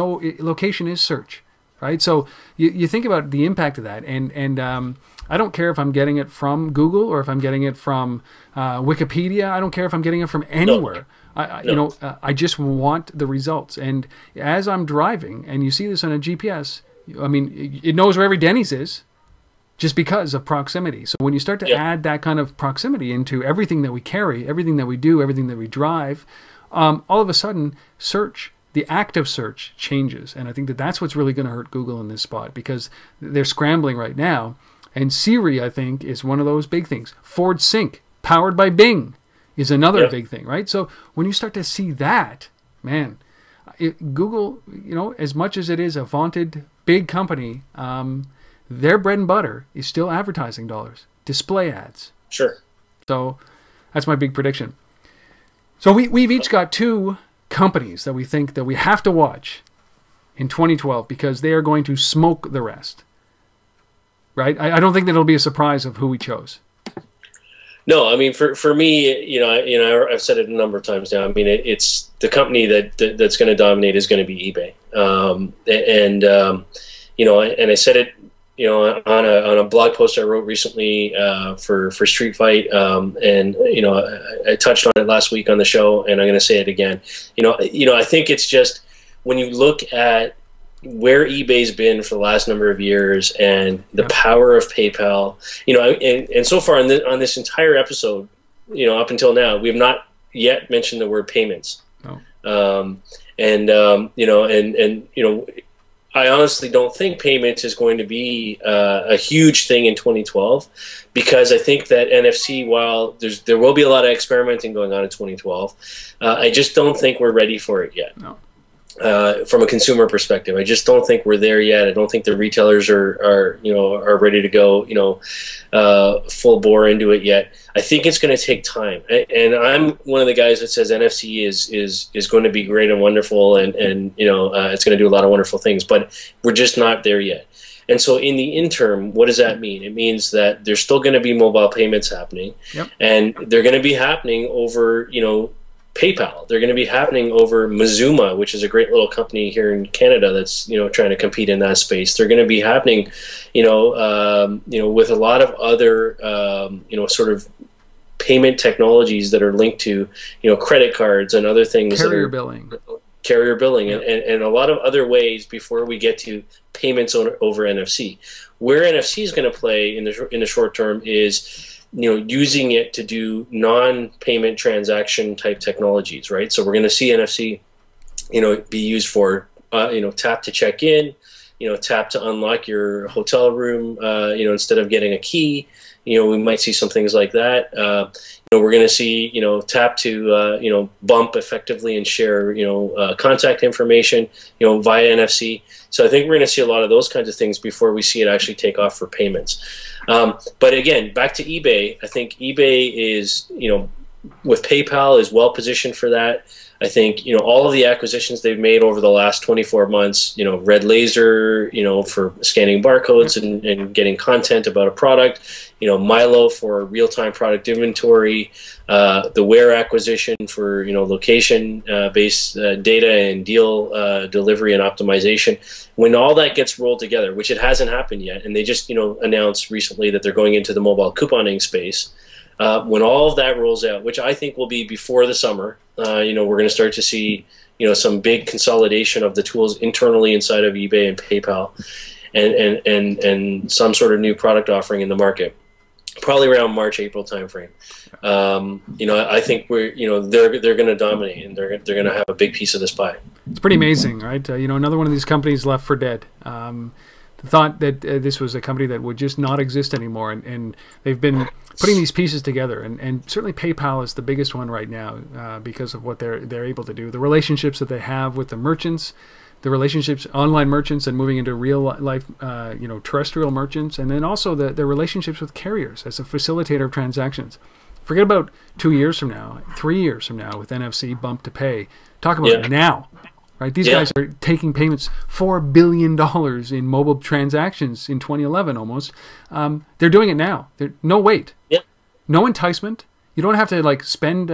search, right? So you think about the impact of that, and I don't care if I'm getting it from Google or if I'm getting it from Wikipedia. I don't care if I'm getting it from anywhere. No. I just want the results. And as I'm driving, and you see this on a GPS, it knows where every Denny's is just because of proximity. So when you start to add that kind of proximity into everything that we carry, everything that we do, everything that we drive, all of a sudden the act of search changes. And I think that's what's really going to hurt Google in this spot, because they're scrambling right now. And Siri, I think, is one of those big things. Ford Sync, powered by Bing, is another big thing, right? So when you start to see that, man, Google, as much as it is a vaunted big company, their bread and butter is still advertising dollars, display ads. Sure. So that's my big prediction. So we've each got two companies that we think that we have to watch in 2012 because they are going to smoke the rest. Right? I don't think that it'll be a surprise of who we chose. No, for me, I've said it a number of times now. It's the company that's going to dominate is going to be eBay, and I said it, on a blog post I wrote recently for Street Fight, and I touched on it last week on the show, and I'm going to say it again. I think it's just when you look at where eBay's been for the last number of years and the power of PayPal, and so far on this entire episode, up until now, we have not yet mentioned the word payments. No. I honestly don't think payments is going to be a huge thing in 2012, because I think that NFC, while there will be a lot of experimenting going on in 2012, I just don't think we're ready for it yet. No. From a consumer perspective, I just don't think we're there yet. I don't think the retailers are ready to go, full bore into it yet. I think it's going to take time. And I'm one of the guys that says NFC is going to be great and wonderful, and it's going to do a lot of wonderful things, but we're just not there yet. And so in the interim, what does that mean? It means that there's still going to be mobile payments happening, and they're going to be happening over, PayPal. They're going to be happening over Mazuma, which is a great little company here in Canada that's trying to compete in that space. They're going to be happening, with a lot of other sort of payment technologies that are linked to credit cards and other things. Carrier billing, and a lot of other ways before we get to payments over NFC. Where NFC is going to play in the short term is using it to do non-payment transaction type technologies, right? So we're going to see NFC, be used for, tap to check in, tap to unlock your hotel room, instead of getting a key. We might see some things like that. We're going to see, tap to, bump effectively and share, contact information, via NFC. So I think we're going to see a lot of those kinds of things before we see it actually take off for payments. But again, back to eBay, I think eBay is, with PayPal is well positioned for that. I think, all of the acquisitions they've made over the last 24 months, Red Laser, for scanning barcodes and getting content about a product, Milo for real-time product inventory, the Ware acquisition for, location based data and deal delivery and optimization. When all that gets rolled together, which it hasn't happened yet, and they just, announced recently that they're going into the mobile couponing space. When all of that rolls out, which I think will be before the summer, we're going to start to see, some big consolidation of the tools internally inside of eBay and PayPal, and some sort of new product offering in the market, probably around March, April timeframe. I think they're going to dominate, and they're going to have a big piece of this pie. It's pretty amazing, right? Another one of these companies left for dead. The thought that this was a company that would just not exist anymore, and they've been putting these pieces together, and certainly PayPal is the biggest one right now because of what they're able to do, the relationships that they have with the merchants, the relationships, online merchants, and moving into real life, terrestrial merchants, and then also the relationships with carriers as a facilitator of transactions. Forget about 2 years from now, 3 years from now with NFC bump to pay. Talk about now. Right, these guys are taking payments $4 billion in mobile transactions in 2011 almost. They're doing it now. No wait. No enticement. You don't have to spend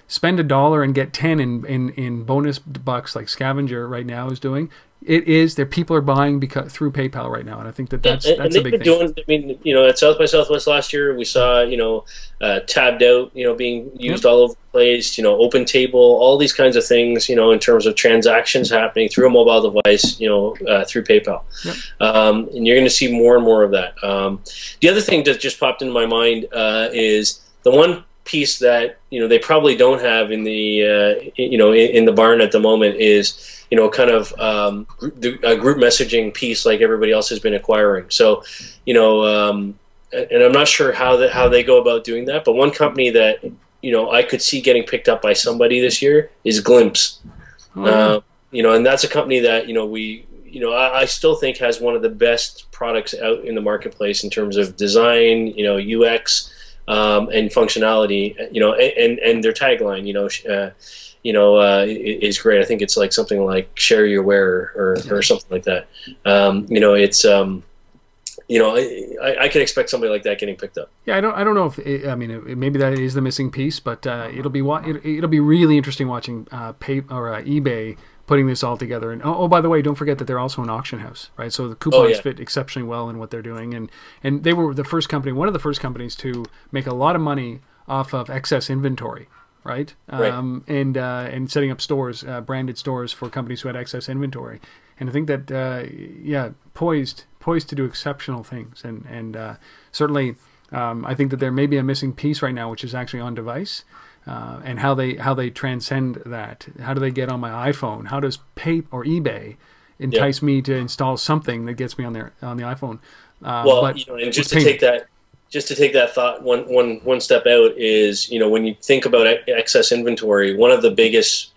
spend $1 and get 10 in bonus bucks like Scavenger right now is doing. Their people are buying through PayPal right now, and I think that's a big thing. At South by Southwest last year, we saw tabbed out, being used all over the place. Open table, all these kinds of things. In terms of transactions happening through a mobile device, through PayPal, and you're going to see more and more of that. The other thing that just popped into my mind is the one piece that they probably don't have in the in the barn at the moment is kind of a group messaging piece like everybody else has been acquiring. So and I'm not sure how they go about doing that, but one company that I could see getting picked up by somebody this year is Glimpse. And that's a company that I still think has one of the best products out in the marketplace in terms of design, UX. And functionality, and their tagline, is great. I think it's like something like "share your wear" or something like that. It's I could expect somebody like that getting picked up. Yeah, I don't know if maybe that is the missing piece, but it'll be really interesting watching eBay putting this all together. And by the way, don't forget that they're also an auction house, right? So the coupons fit exceptionally well in what they're doing, and they were the first company, one of the first companies to make a lot of money off of excess inventory, right? And setting up stores, branded stores for companies who had excess inventory. And I think that poised to do exceptional things, and certainly I think that there may be a missing piece right now, which is actually on device. And how they transcend that. How do they get on my iPhone? How does eBay entice me to install something that gets me on the iPhone? And just to take that thought one step out is, when you think about excess inventory, one of the biggest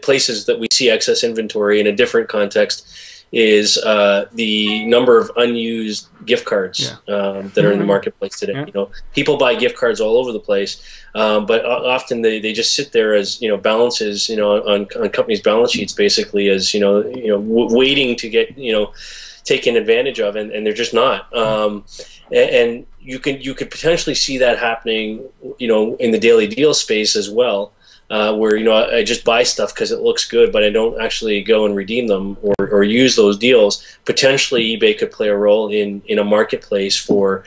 places that we see excess inventory in a different context is the number of unused gift cards that are in the marketplace today. People buy gift cards all over the place, but often they just sit there as balances on companies' balance sheets, basically as waiting to get taken advantage of, and they're just not. And you could potentially see that happening in the daily deal space as well. Where I just buy stuff because it looks good, but I don't actually go and redeem them or use those deals. Potentially, eBay could play a role in a marketplace for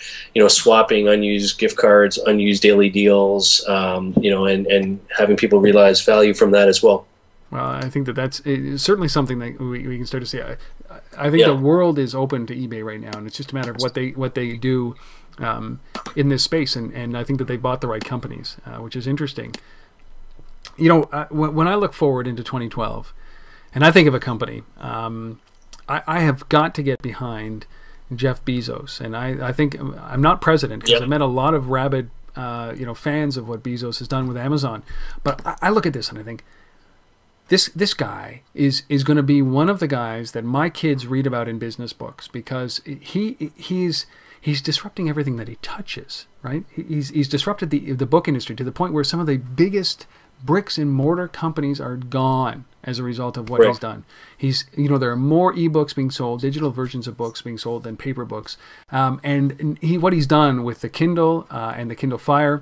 swapping unused gift cards, unused daily deals, and having people realize value from that as well. Well, I think that's certainly something that we can start to see. I think the world is open to eBay right now, and it's just a matter of what they do in this space, and I think that they bought the right companies, which is interesting. When I look forward into 2012, and I think of a company, I have got to get behind Jeff Bezos, and I think I'm not president because I met a lot of rabid, fans of what Bezos has done with Amazon, but I look at this and I think this guy is going to be one of the guys that my kids read about in business books because he's he's disrupting everything that he touches, right? He's disrupted the book industry to the point where some of the biggest bricks and mortar companies are gone as a result of what he's done. There are more ebooks being sold, digital versions of books being sold than paper books. And what he's done with the Kindle and the Kindle Fire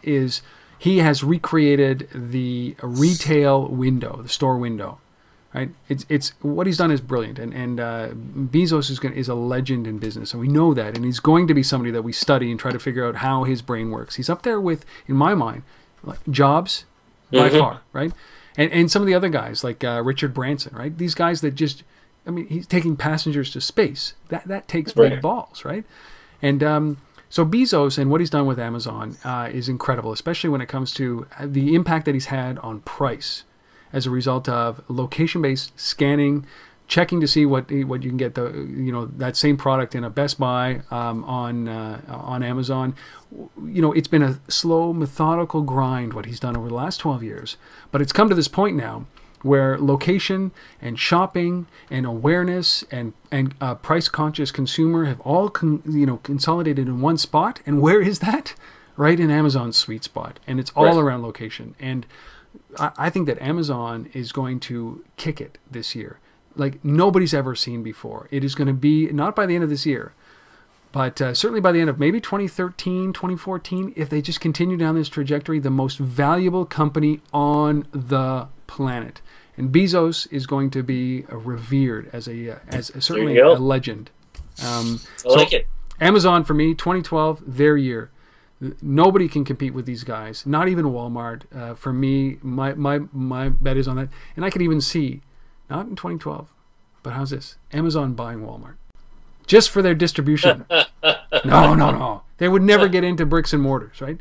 is he has recreated the retail window, the store window. Right? It's what he's done is brilliant, and Bezos is a legend in business, and we know that, and he's going to be somebody that we study and try to figure out how his brain works. He's up there with, in my mind, like Jobs by far, right? And some of the other guys like Richard Branson, right? These guys that just, I mean, he's taking passengers to space. That takes big balls, right? And so Bezos and what he's done with Amazon is incredible, especially when it comes to the impact that he's had on price, as a result of location-based scanning, checking to see what you can get that same product in a Best Buy on Amazon. It's been a slow, methodical grind what he's done over the last 12 years, but it's come to this point now where location and shopping and awareness and price-conscious consumer have all consolidated in one spot. And where is that? Right in Amazon's sweet spot, and it's all around location. And I think that Amazon is going to kick it this year like nobody's ever seen before. It is going to be, not by the end of this year, but certainly by the end of maybe 2013, 2014, if they just continue down this trajectory, the most valuable company on the planet. And Bezos is going to be revered as certainly a legend. I like it. Amazon, for me, 2012, their year. Nobody can compete with these guys, not even Walmart. For me, my bet is on that. And I could even see, not in 2012, but how's this? Amazon buying Walmart. Just for their distribution. No. They would never get into bricks and mortars, right?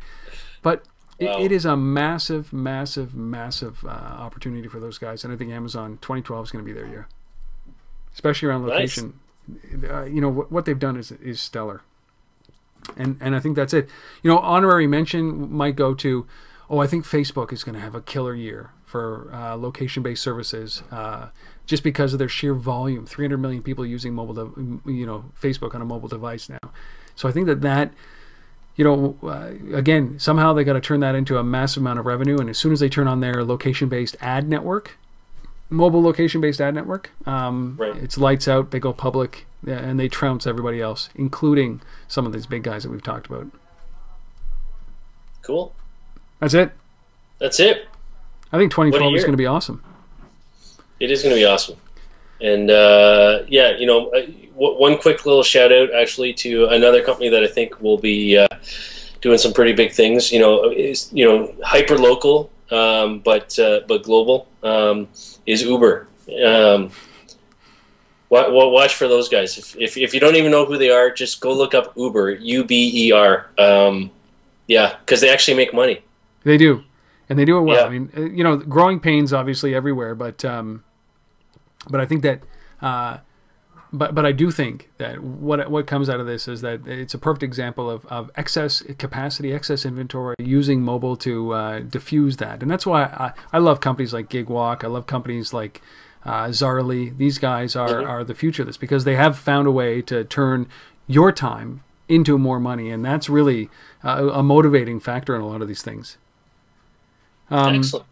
But it is a massive, massive, massive opportunity for those guys. And I think Amazon 2012 is going to be their year. Especially around location. Nice. What they've done is stellar. And I think that's it. Honorary mention might go to, I think Facebook is going to have a killer year for location-based services, just because of their sheer volume. 300 million people using Facebook on a mobile device now. So I think that again, somehow they got to turn that into a massive amount of revenue. And as soon as they turn on their location-based ad network, mobile location-based ad network, it's lights out. They go public. And they trounce everybody else, including some of these big guys that we've talked about. Cool. That's it. I think 2012 is going to be awesome. It is going to be awesome. And one quick little shout out actually to another company that I think will be doing some pretty big things. Is hyper local, but global. Is Uber. Watch for those guys. If you don't even know who they are, just go look up Uber, Uber. Because they actually make money. They do, and they do it well. Yeah. I mean, growing pains obviously everywhere, but I think that, but I do think that what comes out of this is that it's a perfect example of excess capacity, excess inventory, using mobile to diffuse that, and that's why I love companies like GigWalk. I love companies like Zarly. These guys are the future of this, because they have found a way to turn your time into more money, and that's really a motivating factor in a lot of these things. Excellent.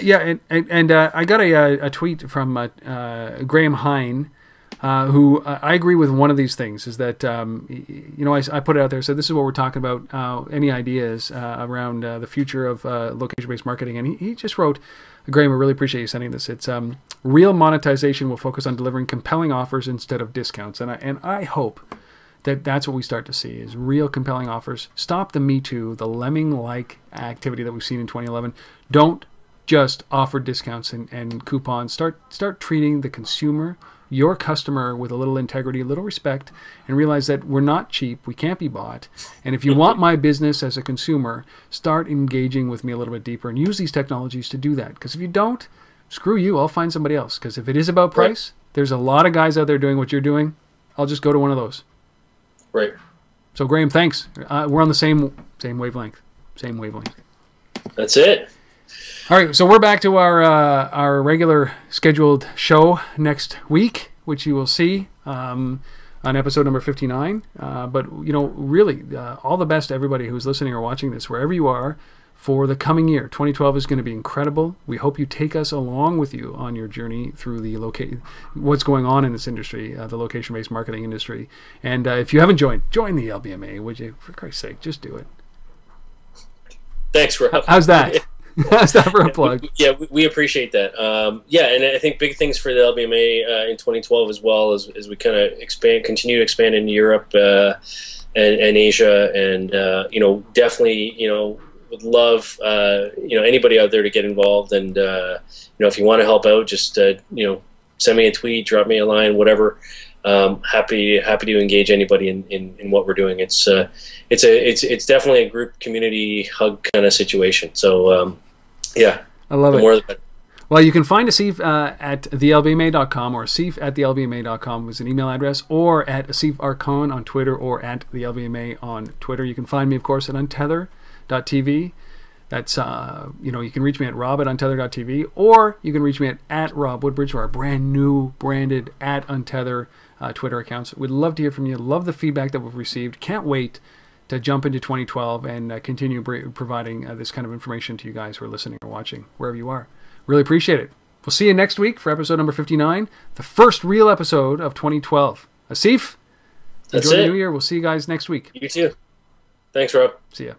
Yeah, and I got a tweet from Graham Hine, who I agree with one of these things, is that I put it out there, said this is what we're talking about, any ideas around the future of location-based marketing, and he just wrote, Graham, I really appreciate you sending this. It's real monetization will focus on delivering compelling offers instead of discounts, and I hope that's what we start to see, is real compelling offers. Stop the Me Too, the lemming-like activity that we've seen in 2011. Don't just offer discounts and coupons. Start treating the consumer, your customer, with a little integrity, a little respect, and realize that we're not cheap, we can't be bought. And if you want my business as a consumer, start engaging with me a little bit deeper and use these technologies to do that. Because if you don't, screw you, I'll find somebody else. Because if it is about price, there's a lot of guys out there doing what you're doing. I'll just go to one of those. Right. So Graham, thanks. We're on the same wavelength. That's it. All right, so we're back to our regular scheduled show next week, which you will see. on episode number 59. But, you know, really, all the best to everybody who's listening or watching this, wherever you are, for the coming year. 2012 is going to be incredible. We hope you take us along with you on your journey through the what's going on in this industry, the location-based marketing industry. And if you haven't joined, join the LBMA, would you? For Christ's sake, just do it. Thanks, Rob. How's that? How's that for a plug? Yeah, we appreciate that. Yeah, and I think big things for the LBMA in 2012 as well as we kind of continue to expand in Europe and Asia, and you know, definitely, you know, would love you know, anybody out there to get involved, and you know, if you want to help out, just you know, send me a tweet, drop me a line, whatever. Happy to engage anybody in what we're doing. It's definitely a group community hug kind of situation. So yeah, I love it. More the better. Well, you can find Asif at thelbma.com, or Asif at thelbma.com is an email address, or at Asif Arcon on Twitter, or at the LBMA on Twitter. You can find me, of course, at untether.tv. That's, you know, you can reach me at rob@untether.tv, or you can reach me at Rob Woodbridge, or our brand new branded at Untether Twitter accounts. We'd love to hear from you. Love the feedback that we've received. Can't wait to jump into 2012 and continue providing this kind of information to you guys who are listening or watching, wherever you are. Really appreciate it. We'll see you next week for episode number 59, the first real episode of 2012. Asif, enjoy the new year. We'll see you guys next week. You too. Thanks, Rob. See ya.